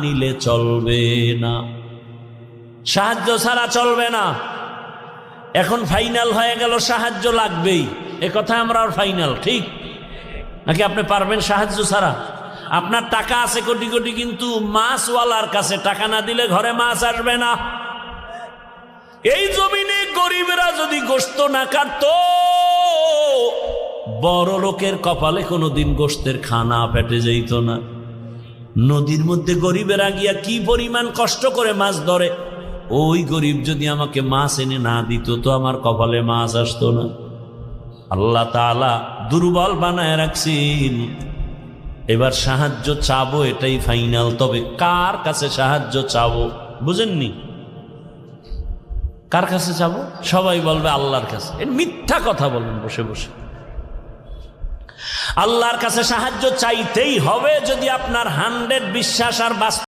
নিলে চলবে না, সাহায্য ছাড়া চলবে না। এখন ফাইনাল হয়ে গেল সাহায্য লাগবেই, এ কথা আমরা ফাইনাল, ঠিক নাকি? আপনি পারবেন সাহায্য ছাড়া? আপনার টাকা আছে কোটি কোটি, কিন্তু মাছওয়ালার কাছে টাকা না দিলে ঘরে মাছ আসবে না। এই জমিনে গরিবরা যদি গোশত না কাটতো, বড় লোকের কপালে কোনোদিন গোশতের খানা পেটে যেত না। নদীর মধ্যে গরিবেরা গিয়া কি পরিমাণ কষ্ট করে মাছ ধরে, ওই গরিব যদি আমাকে মাছ এনে না দিত তো আমার কপালে মাছ আসতো না। আল্লাহ তাআলা দুর্বল বানায় রাখছেন। এবার সাহায্য চাবো, এটাই ফাইনাল। তবে কার কাছে সাহায্য চাবো বুঝেননি? কার কাছে চাবো? সবাই বলবে আল্লাহর কাছে। এর মিথ্যা কথা বলবেন বসে বসে। আল্লাহর কাছে সাহায্য চাইতেই হবে যদি আপনার 100 বিশ্বাস আর বাস্তব